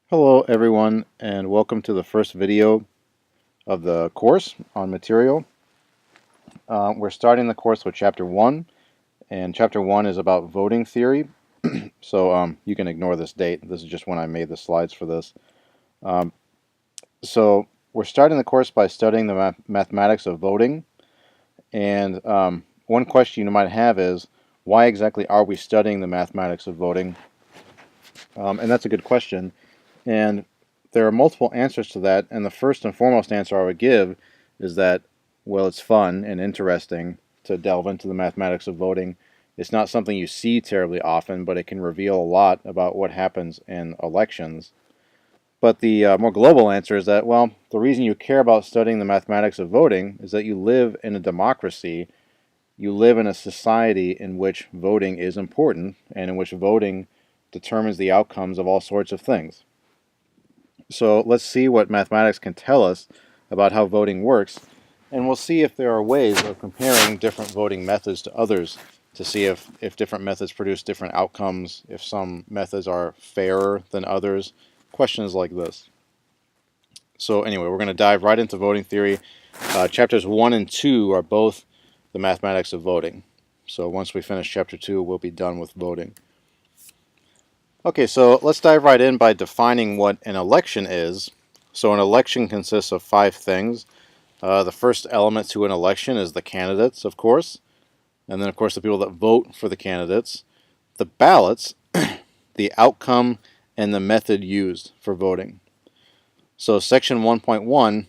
Hello everyone, and welcome to the first video of the course on material. We're starting the course with chapter 1, and chapter 1 is about voting theory. So you can ignore this date. This is just when I made the slides for this. So we're starting the course by studying the mathematics of voting. And one question you might have is, why exactly are we studying the mathematics of voting? And that's a good question. And there are multiple answers to that, and the first and foremost answer I would give is that, well, it's fun and interesting to delve into the mathematics of voting. It's not something you see terribly often, but it can reveal a lot about what happens in elections. But the more global answer is that, well, the reason you care about studying the mathematics of voting is that you live in a democracy. You live in a society in which voting is important and in which voting determines the outcomes of all sorts of things. So let's see what mathematics can tell us about how voting works, and we'll see if there are ways of comparing different voting methods to others to see if different methods produce different outcomes, if some methods are fairer than others, questions like this. So anyway, we're going to dive right into voting theory. Chapters 1 and 2 are both the mathematics of voting. So once we finish chapter 2, we'll be done with voting. Okay, so let's dive right in by defining what an election is. So an election consists of 5 things. The first element to an election is the candidates, of course, and then of course the people that vote for the candidates, the ballots, the outcome, and the method used for voting. So section 1.1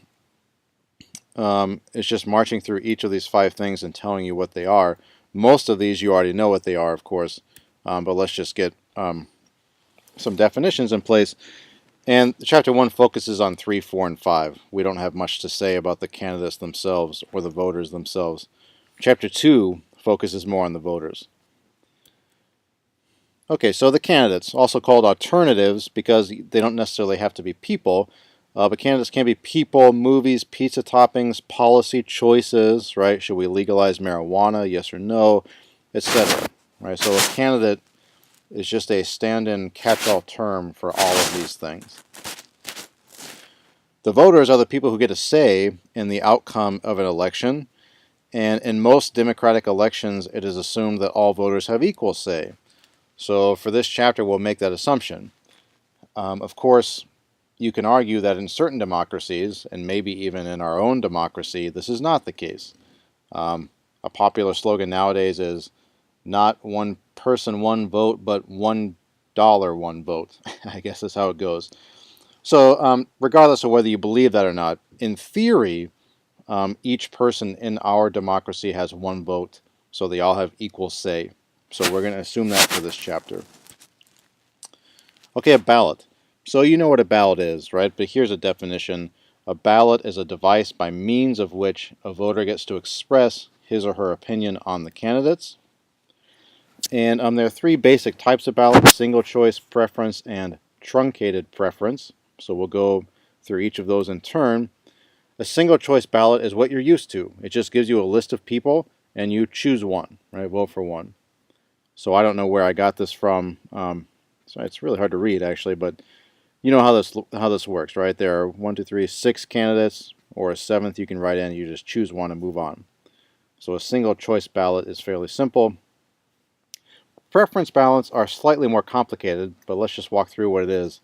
is just marching through each of these 5 things and telling you what they are. Most of these you already know what they are, of course, but let's just get some definitions in place. And chapter 1 focuses on 3, 4, and 5. We don't have much to say about the candidates themselves or the voters themselves. Chapter 2 focuses more on the voters. Okay, so the candidates, also called alternatives because they don't necessarily have to be people, but candidates can be people, movies, pizza toppings, policy choices, right? Should we legalize marijuana, yes or no, etc. Right? So a candidate is just a stand-in catch-all term for all of these things. The voters are the people who get a say in the outcome of an election, and in most democratic elections it is assumed that all voters have equal say. So for this chapter we'll make that assumption. Of course, you can argue that in certain democracies, and maybe even in our own democracy, this is not the case. A popular slogan nowadays is not one person, one vote, but $1, one vote. I guess that's how it goes. So regardless of whether you believe that or not, in theory, each person in our democracy has one vote, so they all have equal say. So we're going to assume that for this chapter. Okay, a ballot. So you know what a ballot is, right? But here's a definition. A ballot is a device by means of which a voter gets to express his or her opinion on the candidates. And there are 3 basic types of ballots: single choice, preference, and truncated preference. So we'll go through each of those in turn. A single choice ballot is what you're used to. It just gives you a list of people and you choose one, right? Vote for one. So I don't know where I got this from. So it's really hard to read actually, but you know how this works, right? There are 1, 2, 3, 6 candidates, or a 7th you can write in. You just choose one and move on. So a single choice ballot is fairly simple. Preference ballots are slightly more complicated, but let's just walk through what it is.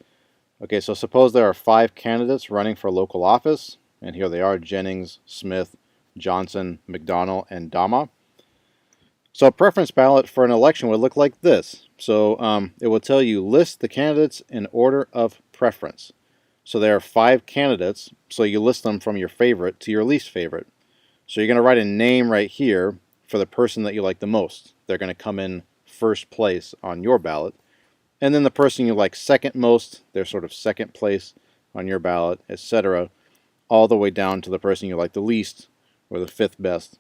Okay, so suppose there are 5 candidates running for local office, and here they are: Jennings, Smith, Johnson, McDonnell, and Dama. So a preference ballot for an election would look like this. So it will tell you list the candidates in order of preference. So there are 5 candidates, so you list them from your favorite to your least favorite. So you're going to write a name right here for the person that you like the most. They're going to come in first place on your ballot. And then the person you like second most, they're sort of second place on your ballot, etc., all the way down to the person you like the least, or the 5th best.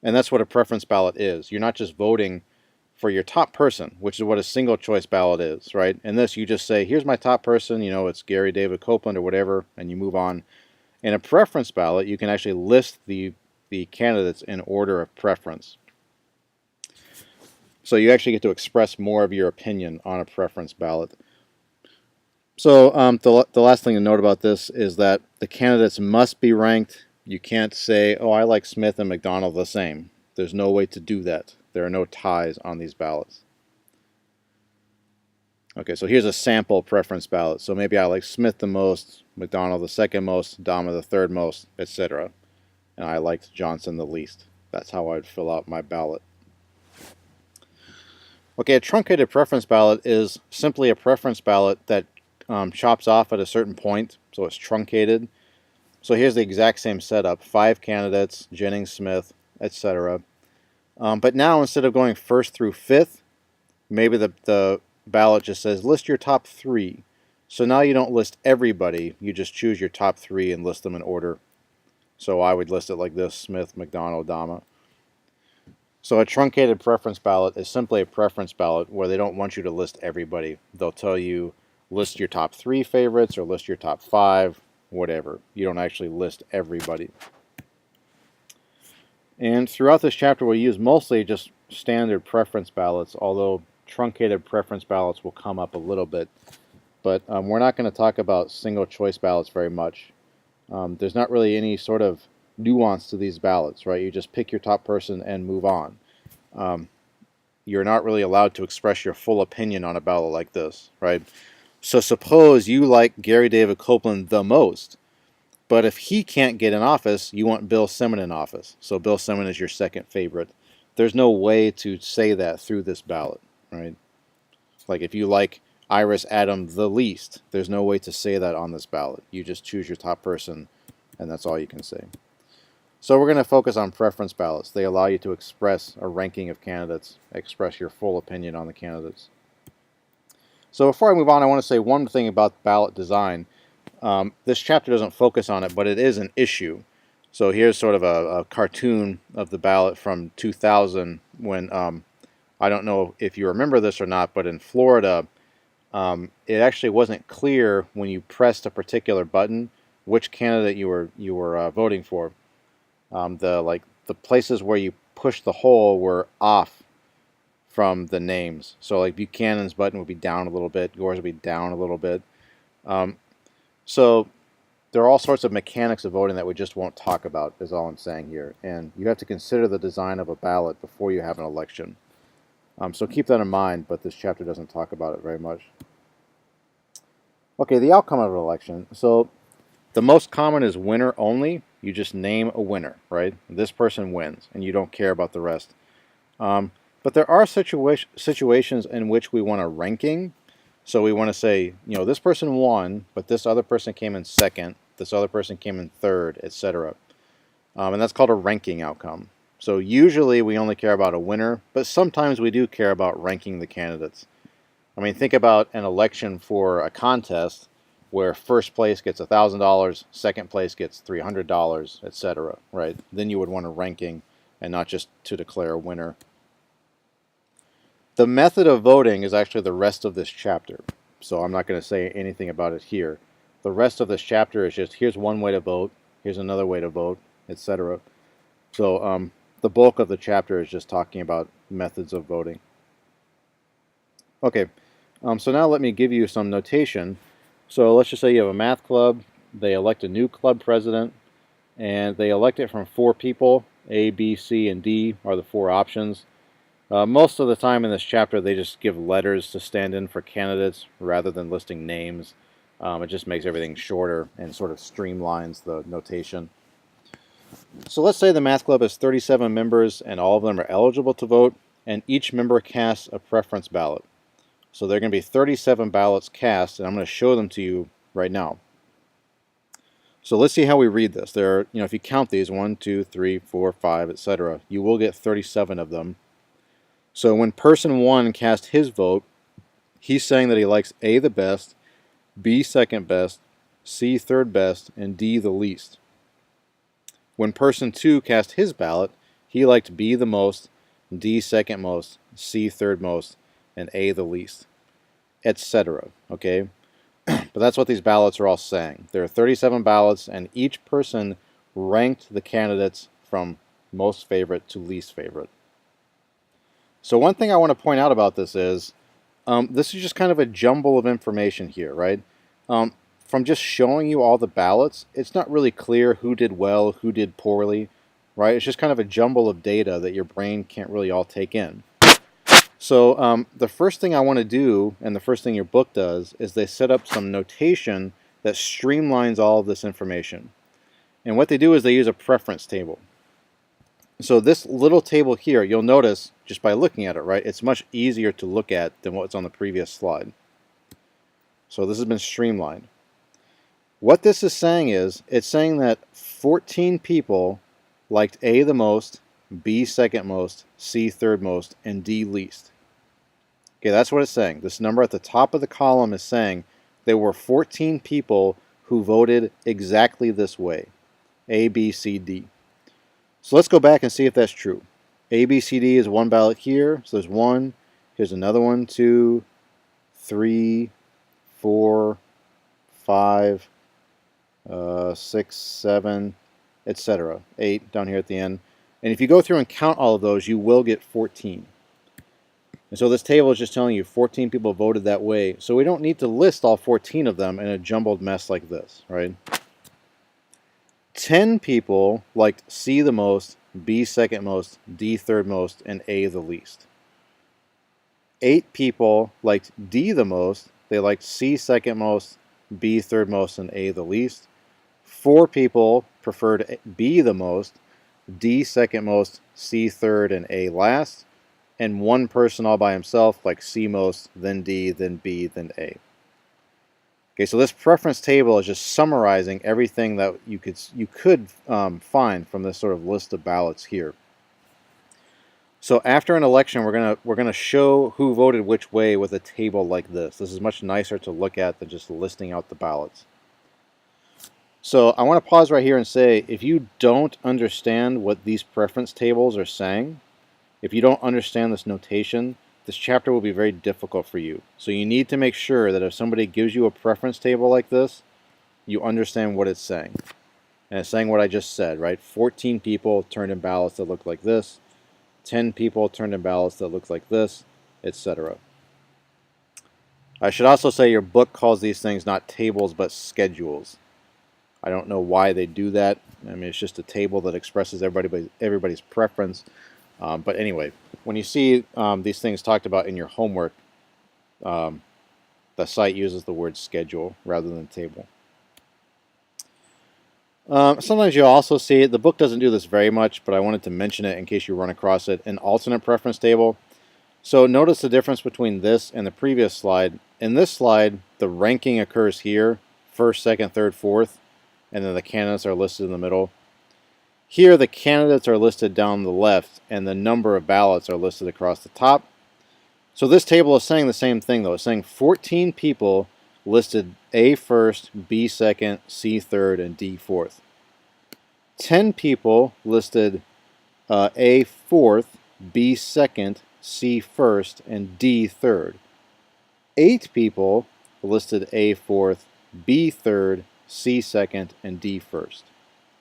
And that's what a preference ballot is. You're not just voting for your top person, which is what a single choice ballot is, right? In this, you just say, here's my top person, you know, it's Gary David Copeland or whatever, and you move on. In a preference ballot, you can actually list the candidates in order of preference. So you actually get to express more of your opinion on a preference ballot. So the last thing to note about this is that the candidates must be ranked. You can't say, oh, I like Smith and McDonald the same. There's no way to do that. There are no ties on these ballots. Okay, so here's a sample preference ballot. So maybe I like Smith the most, McDonald the second most, Dama the third most, etc. And I liked Johnson the least. That's how I'd fill out my ballot. Okay, a truncated preference ballot is simply a preference ballot that chops off at a certain point, so it's truncated. So here's the exact same setup: 5 candidates, Jennings, Smith, etc. But now instead of going first through fifth, maybe the ballot just says list your top 3. So now you don't list everybody, you just choose your top 3 and list them in order. So I would list it like this: Smith, McDonald, Dama. So a truncated preference ballot is simply a preference ballot where they don't want you to list everybody. They'll tell you list your top 3 favorites or list your top 5, whatever. You don't actually list everybody. And throughout this chapter we'll use mostly just standard preference ballots, although truncated preference ballots will come up a little bit. But we're not going to talk about single choice ballots very much. There's not really any sort of nuance to these ballots, right? You just pick your top person and move on. You're not really allowed to express your full opinion on a ballot like this, right? So suppose you like Gary David Copeland the most, but if he can't get in office, you want Bill Simmons in office. So Bill Simmons is your second favorite. There's no way to say that through this ballot, right? Like if you like Iris Adams the least, there's no way to say that on this ballot. You just choose your top person, and that's all you can say. So we're going to focus on preference ballots. They allow you to express a ranking of candidates, express your full opinion on the candidates. So before I move on, I want to say one thing about ballot design. This chapter doesn't focus on it, but it is an issue. So here's sort of a cartoon of the ballot from 2000 when, I don't know if you remember this or not, but in Florida, it actually wasn't clear when you pressed a particular button which candidate you were voting for. The places where you push the hole were off from the names. So like Buchanan's button would be down a little bit, yours would be down a little bit. So there are all sorts of mechanics of voting that we just won't talk about, is all I'm saying here. And you have to consider the design of a ballot before you have an election. So keep that in mind, but this chapter doesn't talk about it very much. Okay, the outcome of an election. So the most common is winner only. You just name a winner, right? This person wins, and you don't care about the rest. But there are situations in which we want a ranking. So we want to say, this person won, but this other person came in second, this other person came in third, etc. And that's called a ranking outcome. So usually we only care about a winner, but sometimes we do care about ranking the candidates. I mean, think about an election for a contest where first place gets $1,000, second place gets $300, etc. Right? Then you would want a ranking and not just to declare a winner. The method of voting is actually the rest of this chapter, so I'm not going to say anything about it here. The rest of this chapter is just here's one way to vote, here's another way to vote, etc. So the bulk of the chapter is just talking about methods of voting. Okay, so now let me give you some notation. So let's just say you have a math club, they elect a new club president, and they elect it from 4 people. A, B, C, and D are the 4 options. Most of the time in this chapter they just give letters to stand in for candidates rather than listing names. It just makes everything shorter and sort of streamlines the notation. So let's say the math club has 37 members and all of them are eligible to vote, and each member casts a preference ballot. So there are going to be 37 ballots cast, and I'm going to show them to you right now. So let's see how we read this. There are, if you count these, 1, 2, 3, 4, 5, etc., you will get 37 of them. So when person 1 cast his vote, he's saying that he likes A the best, B second best, C third best, and D the least. When person 2 cast his ballot, he liked B the most, D second most, C third most, and A the least, etc. Okay? But that's what these ballots are all saying. There are 37 ballots, and each person ranked the candidates from most favorite to least favorite. So one thing I want to point out about this is just kind of a jumble of information here, right? From just showing you all the ballots, it's not really clear who did well, who did poorly, right? It's just kind of a jumble of data that your brain can't really all take in. So the first thing I want to do, and the first thing your book does, is they set up some notation that streamlines all of this information. And what they do is they use a preference table. So this little table here, you'll notice just by looking at it, right? It's much easier to look at than what's on the previous slide. So this has been streamlined. What this is saying is, it's saying that 14 people liked A the most, B second most, C third most, and D least. Okay, that's what it's saying. This number at the top of the column is saying there were 14 people who voted exactly this way. A, B, C, D. So let's go back and see if that's true. A, B, C, D is one ballot here. So there's one. Here's another one, 2, 3, 4, 5, 6, 7, etc. 8 down here at the end. And if you go through and count all of those, you will get 14. And so this table is just telling you 14 people voted that way. So we don't need to list all 14 of them in a jumbled mess like this, right? 10 people liked C the most, B second most, D third most, and A the least. 8 people liked D the most. They liked C second most, B third most, and A the least. 4 people preferred B the most, D second most, C third, and A last. And 1 person all by himself liked C most, then D, then B, then A. Okay, so this preference table is just summarizing everything that you could find from this sort of list of ballots here. So after an election, we're gonna show who voted which way with a table like this. This is much nicer to look at than just listing out the ballots. So I want to pause right here and say, if you don't understand what these preference tables are saying, if you don't understand this notation, this chapter will be very difficult for you. So you need to make sure that if somebody gives you a preference table like this, you understand what it's saying. And it's saying what I just said, right? 14 people turned in ballots that look like this, 10 people turned in ballots that look like this, etc. I should also say your book calls these things not tables but schedules. I don't know why they do that. I mean, it's just a table that expresses everybody's preference. But anyway, when you see these things talked about in your homework, the site uses the word schedule rather than table. Sometimes you'll also see it. The book doesn't do this very much, but I wanted to mention it in case you run across it. An alternate preference table. So notice the difference between this and the previous slide. In this slide, the ranking occurs here, first, second, third, fourth, and then the candidates are listed in the middle. Here, the candidates are listed down the left, and the number of ballots are listed across the top. So this table is saying the same thing, though. It's saying 14 people listed A first, B second, C third, and D fourth. 10 people listed A fourth, B second, C first, and D third. 8 people listed A fourth, B third, C second, and D first,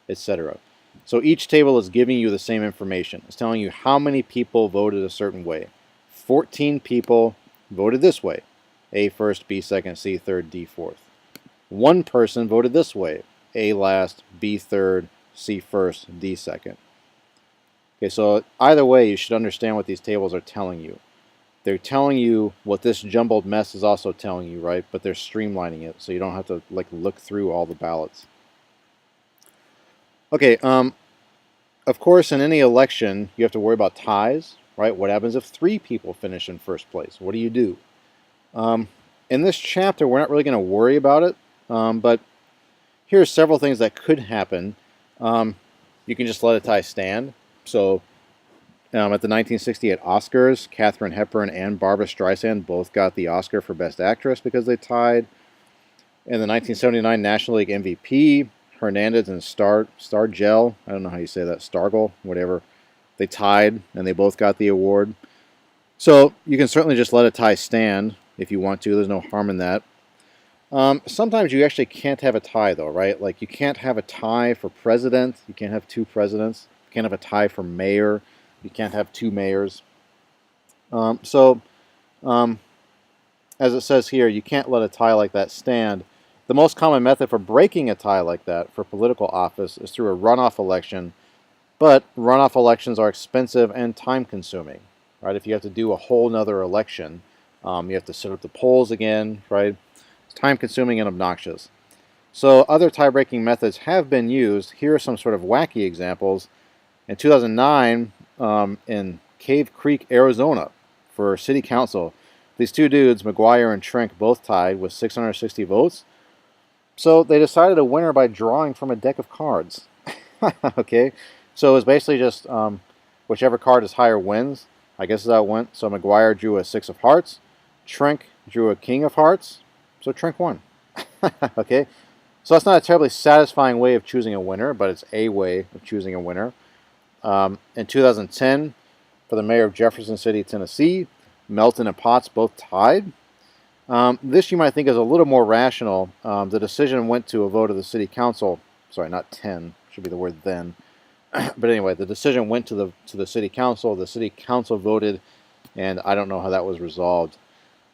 etc. So each table is giving you the same information. It's telling you how many people voted a certain way. 14 people voted this way. A first, B second, C third, D fourth. 1 person voted this way. A last, B third, C first, D second. Okay, so either way, you should understand what these tables are telling you. They're telling you what this jumbled mess is also telling you, right? But they're streamlining it, so you don't have to look through all the ballots. Okay, of course, in any election, you have to worry about ties, right? What happens if 3 people finish in first place? What do you do? In this chapter, we're not really going to worry about it, but here are several things that could happen. You can just let a tie stand. So at the 1968 Oscars, Katharine Hepburn and Barbra Streisand both got the Oscar for Best Actress because they tied. In the 1979 National League MVP, Hernandez and Stargell, I don't know how you say that, Stargell, whatever, they tied and they both got the award. So you can certainly just let a tie stand if you want to. There's no harm in that. Sometimes you actually can't have a tie, though, right? Like you can't have a tie for president. You can't have 2 presidents. You can't have a tie for mayor. You can't have 2 mayors. As it says here, you can't let a tie like that stand The most common method for breaking a tie like that for political office is through a runoff election, but runoff elections are expensive and time-consuming, right? If you have to do a whole nother election, you have to set up the polls again, right? It's time-consuming and obnoxious. So other tie-breaking methods have been used. Here are some sort of wacky examples. In 2009, in Cave Creek, Arizona, for city council, these two dudes, McGuire and Trenk, both tied with 660 votes. So they decided a winner by drawing from a deck of cards. Okay, so it was basically just whichever card is higher wins. I guess that's how it went. So McGuire drew a 6 of hearts. Trenk drew a king of hearts. So Trenk won. Okay, so that's not a terribly satisfying way of choosing a winner, but it's a way of choosing a winner. In 2010, for the mayor of Jefferson City, Tennessee, Melton and Potts both tied. This you might think is a little more rational. The decision went to a vote of the city council. Sorry, not 10. Should be the word then. But anyway, the decision went to the city council. The city council voted, and I don't know how that was resolved.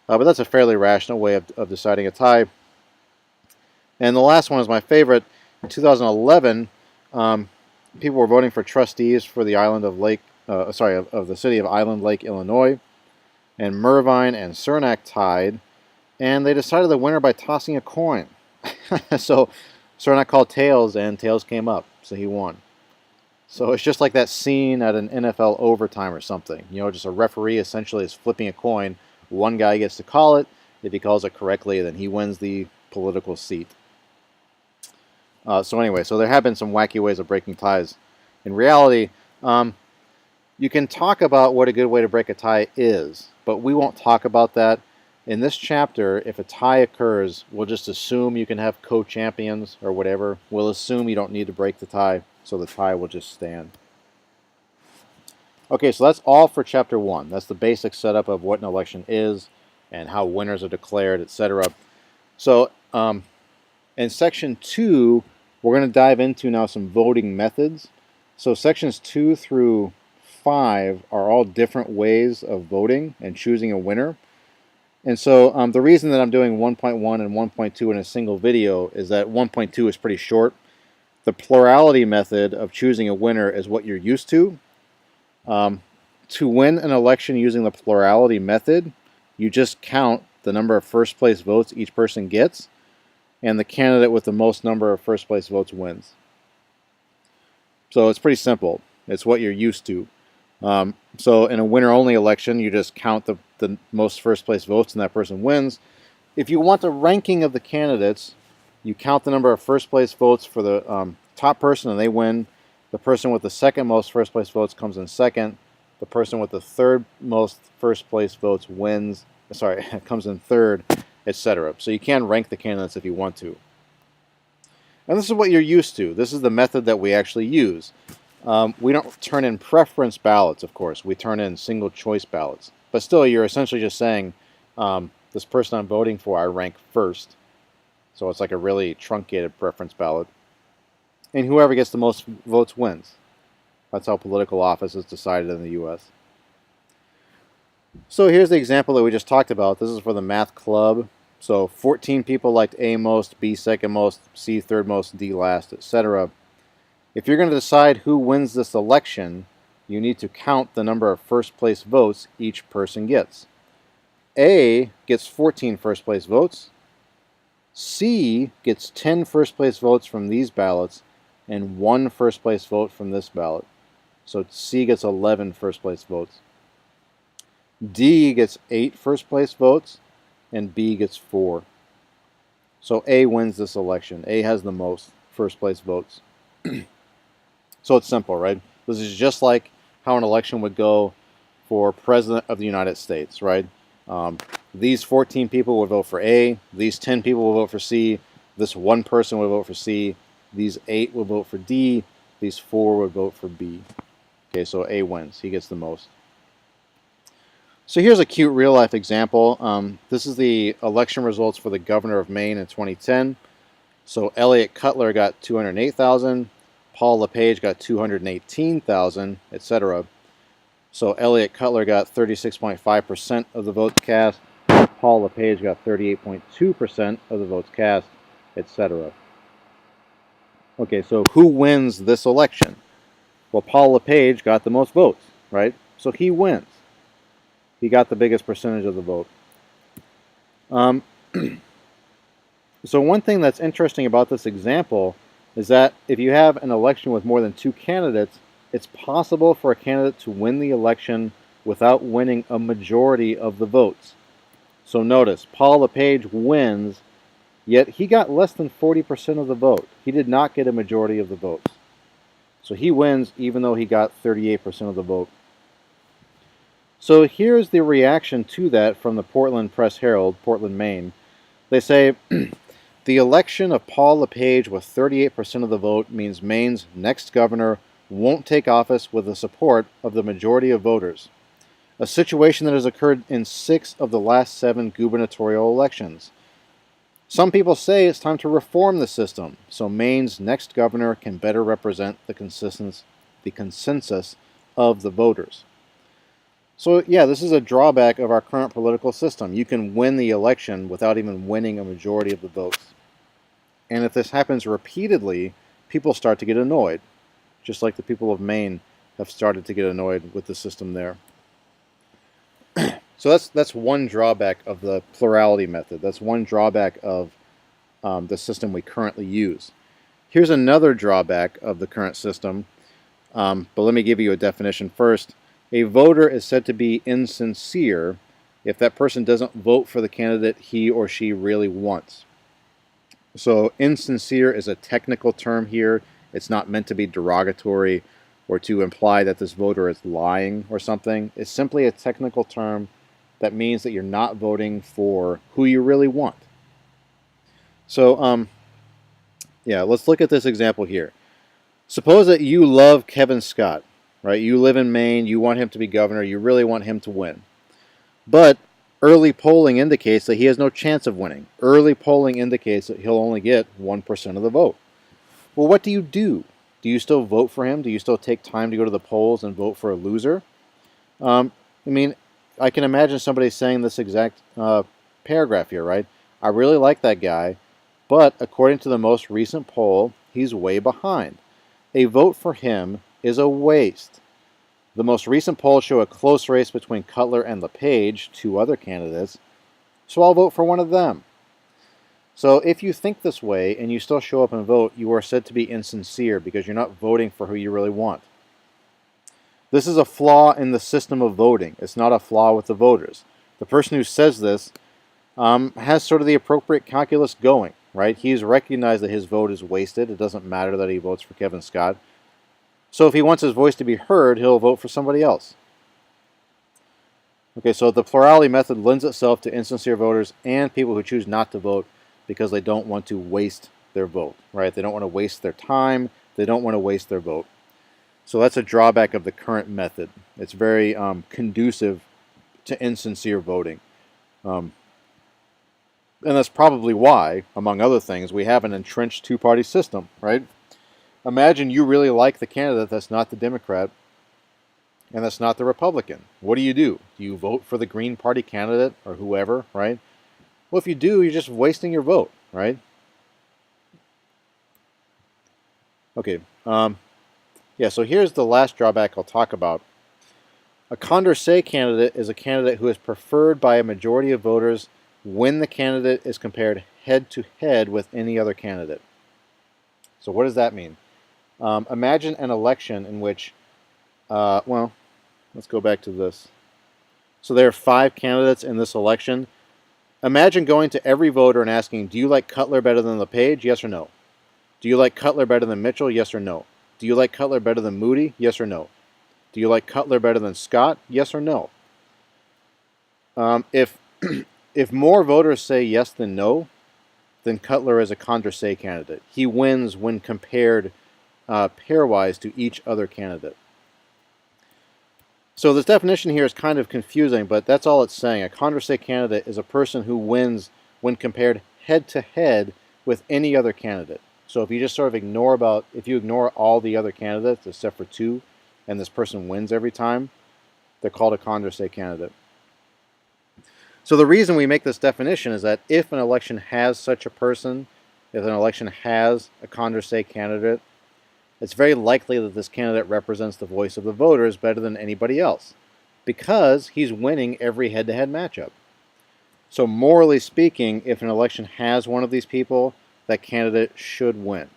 But that's a fairly rational way of deciding a tie. And the last one is my favorite. In 2011, people were voting for trustees for the island of of the city of Island Lake, Illinois, and Mervine and Cernak tied, and they decided the winner by tossing a coin. So Cernak called tails, and tails came up, so he won. So it's just like that scene at an NFL overtime or something. You know, just a referee essentially is flipping a coin. One guy gets to call it. If he calls it correctly, then he wins the political seat. So anyway, so there have been some wacky ways of breaking ties. In reality, you can talk about what a good way to break a tie is, but we won't talk about that. In this chapter, if a tie occurs, we'll just assume you can have co-champions or whatever. We'll assume you don't need to break the tie, so the tie will just stand. Okay, so that's all for Chapter 1. That's the basic setup of what an election is and how winners are declared, etc. So in Section 2, we're going to dive into now some voting methods. So Sections 2 through 5 are all different ways of voting and choosing a winner. And so the reason that I'm doing 1.1 and 1.2 in a single video is that 1.2 is pretty short. The plurality method of choosing a winner is what you're used to. To win an election using the plurality method, you just count the number of first place votes each person gets, and the candidate with the most number of first place votes wins. So it's pretty simple. It's what you're used to. So in a winner-only election, you just count the most first-place votes and that person wins. If you want the ranking of the candidates, you count the number of first-place votes for the top person and they win. The person with the second most first-place votes comes in second. The person with the third most first-place votes wins. Sorry, comes in third, etc. So you can rank the candidates if you want to. And this is what you're used to. This is the method that we actually use. We don't turn in preference ballots, of course. We turn in single choice ballots. But still, you're essentially just saying, this person I'm voting for, I rank first. So it's like a really truncated preference ballot. And whoever gets the most votes wins. That's how political office is decided in the U.S. So here's the example that we just talked about. This is for the math club. So 14 people liked A most, B second most, C third most, D last, etc. If you're going to decide who wins this election, you need to count the number of first place votes each person gets. A gets 14 first place votes. C gets 10 first place votes from these ballots and 1 first place vote from this ballot. So C gets 11 first place votes. D gets 8 first place votes and B gets 4. So A wins this election. A has the most first place votes. So it's simple, right? This is just like how an election would go for President of the United States, right? These 14 people would vote for A. These 10 people will vote for C. This one person would vote for C. These 8 will vote for D. These 4 would vote for B. Okay, so A wins. He gets the most. So here's a cute real-life example. This is the election results for the governor of Maine in 2010. So Elliott Cutler got 208,000. Paul LePage got 218,000, etc. So Elliott Cutler got 36.5% of the votes cast. Paul LePage got 38.2% of the votes cast. etc. Okay, so who wins this election? Well, Paul LePage got the most votes, right? So he wins. He got the biggest percentage of the vote. Um, so one thing that's interesting about this example is that if you have an election with more than two candidates, it's possible for a candidate to win the election without winning a majority of the votes. So notice, Paul LePage wins, yet he got less than 40% of the vote. He did not get a majority of the votes. So he wins even though he got 38% of the vote. So here's the reaction to that from the Portland Press-Herald, Portland, Maine. They say, the election of Paul LePage with 38% of the vote means Maine's next governor won't take office with the support of the majority of voters, a situation that has occurred in 6 of the last 7 gubernatorial elections. Some people say it's time to reform the system so Maine's next governor can better represent the consensus of the voters. So yeah, this is a drawback of our current political system. You can win the election without even winning a majority of the votes. And if this happens repeatedly, people start to get annoyed, just like the people of Maine have started to get annoyed with the system there. So that's one drawback of the plurality method. That's one drawback of the system we currently use. Here's another drawback of the current system, but let me give you a definition first. A voter is said to be insincere if that person doesn't vote for the candidate he or she really wants. So insincere is a technical term here. It's not meant to be derogatory or to imply that this voter is lying or something. It's simply a technical term that means that you're not voting for who you really want. So, yeah, let's look at this example here. Suppose that you love Kevin Scott, right? You live in Maine, you want him to be governor, you really want him to win. But early polling indicates that he has no chance of winning. Early polling indicates that he'll only get 1% of the vote. Well, what do? Do you still vote for him? Do you still take time to go to the polls and vote for a loser? I mean, I can imagine somebody saying this exact paragraph here, right? I really like that guy, but according to the most recent poll, he's way behind. A vote for him is a waste. The most recent polls show a close race between Cutler and LePage, 2 other candidates, so I'll vote for one of them. So if you think this way and you still show up and vote, you are said to be insincere because you're not voting for who you really want. This is a flaw in the system of voting. It's not a flaw with the voters. The person who says this has sort of the appropriate calculus going, right? He's recognized that his vote is wasted. It doesn't matter that he votes for Kevin Scott. So if he wants his voice to be heard, he'll vote for somebody else. Okay, so the plurality method lends itself to insincere voters and people who choose not to vote because they don't want to waste their vote, right? They don't want to waste their time. They don't want to waste their vote. So that's a drawback of the current method. It's very conducive to insincere voting. And that's probably why, among other things, we have an entrenched two-party system, right? Imagine you really like the candidate that's not the Democrat and that's not the Republican. What do? Do you vote for the Green Party candidate or whoever, right? Well, if you do, you're just wasting your vote, right? Okay, yeah, so here's the last drawback I'll talk about. A Condorcet candidate is a candidate who is preferred by a majority of voters when the candidate is compared head-to-head with any other candidate. So what does that mean? Imagine an election in which, well, let's go back to this. So there are 5 candidates in this election. Imagine going to every voter and asking, do you like Cutler better than LePage? Yes or no? Do you like Cutler better than Mitchell? Yes or no? Do you like Cutler better than Moody? Yes or no? Do you like Cutler better than Scott? Yes or no? If more voters say yes than no, then Cutler is a Condorcet candidate. He wins when compared pairwise to each other candidate. So this definition here is kind of confusing, but that's all it's saying. A Condorcet candidate is a person who wins when compared head-to-head with any other candidate. So if you just sort of if you ignore all the other candidates except for 2, and this person wins every time, they're called a Condorcet candidate. So the reason we make this definition is that if an election has such a person, if an election has a Condorcet candidate, it's very likely that this candidate represents the voice of the voters better than anybody else, because he's winning every head-to-head matchup. So morally speaking, if an election has one of these people, that candidate should win.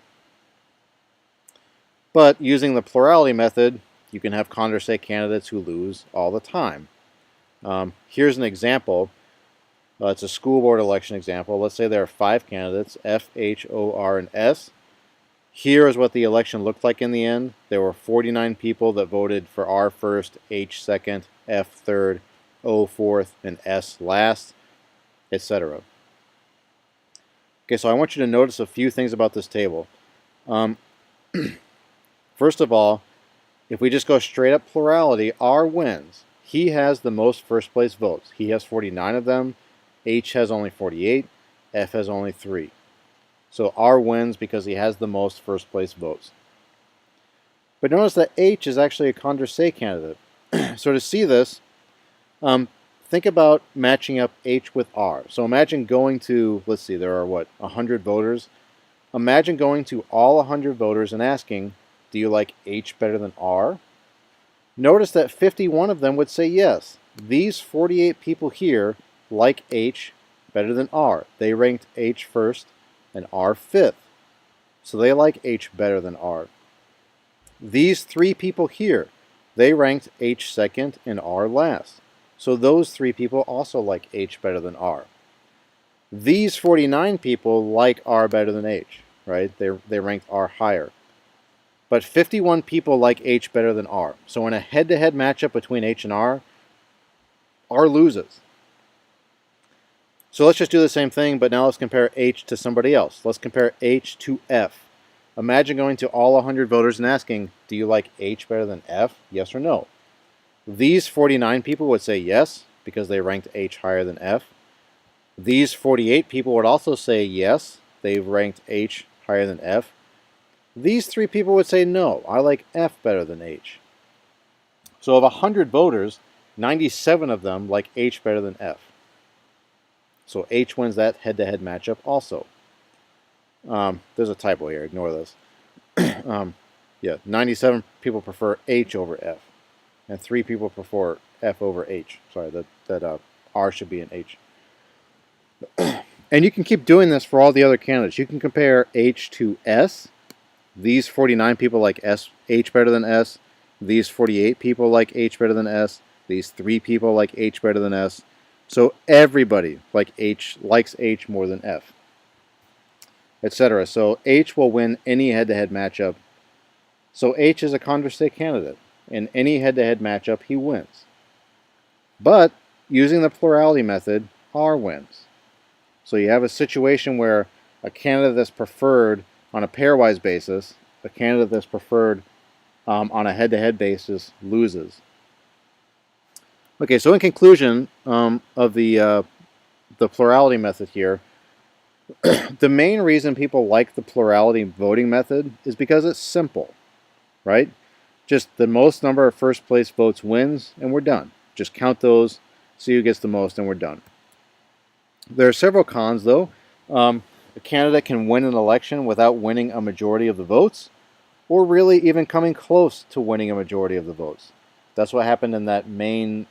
But using the plurality method, you can have Condorcet candidates who lose all the time. Here's an example. It's a school board election example. Let's say there are 5 candidates, F, H, O, R, and S. Here is what the election looked like in the end. There were 49 people that voted for R first, H second, F third, O fourth, and S last, etc. Okay, so I want you to notice a few things about this table. First of all, if we just go straight up plurality, R wins. He has the most first place votes. He has 49 of them. H has only 48. F has only 3. So R wins because he has the most first place votes. But notice that H is actually a Condorcet candidate. So to see this, think about matching up H with R. So imagine going to, let's see, there are what, 100 voters? Imagine going to all 100 voters and asking, do you like H better than R? Notice that 51 of them would say yes. These 48 people here like H better than R. They ranked H first and R fifth. So they like H better than R. These 3 people here, they ranked H second and R last. So those 3 people also like H better than R. These 49 people like R better than H, right? They ranked R higher. But 51 people like H better than R. So in a head-to-head matchup between H and R loses. So let's just do the same thing, but now let's compare H to somebody else. Let's compare H to F. Imagine going to all 100 voters and asking, do you like H better than F? Yes or no? These 49 people would say yes, because they ranked H higher than F. These 48 people would also say yes, they ranked H higher than F. These 3 people would say no, I like F better than H. So of 100 voters, 97 of them like H better than F. So H wins that head-to-head matchup also. There's a typo here, ignore this. Yeah, 97 people prefer H over F. And 3 people prefer F over H. Sorry, that R should be an H. And you can keep doing this for all the other candidates. You can compare H to S. These 49 people like H better than S. These 48 people like H better than S. These 3 people like H better than S. So everybody likes H more than F, etc. So H will win any head-to-head matchup. So H is a Condorcet candidate. In any head-to-head matchup, he wins. But using the plurality method, R wins. So you have a situation where a candidate that's preferred on a pairwise basis, a candidate that's preferred on a head-to-head basis loses. Okay, so in conclusion of the plurality method here, the main reason people like the plurality voting method is because it's simple, right? Just the most number of first place votes wins, and we're done. Just count those, see who gets the most, and we're done. There are several cons, though. A candidate can win an election without winning a majority of the votes, or really even coming close to winning a majority of the votes. That's what happened in that Maine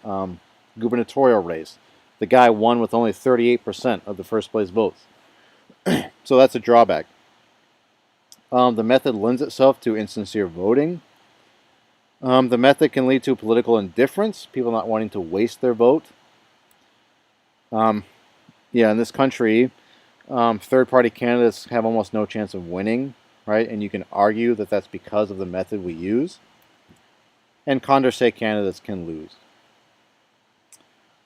gubernatorial race. The guy won with only 38% of the first place votes. So that's a drawback. The method lends itself to insincere voting. The method can lead to political indifference, people not wanting to waste their vote. Yeah, in this country, third-party candidates have almost no chance of winning, right? And you can argue that that's because of the method we use. And Condorcet candidates can lose.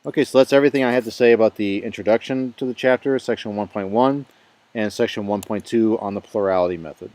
Okay, so that's everything I had to say about the introduction to the chapter, section 1.1, and section 1.2 on the plurality method.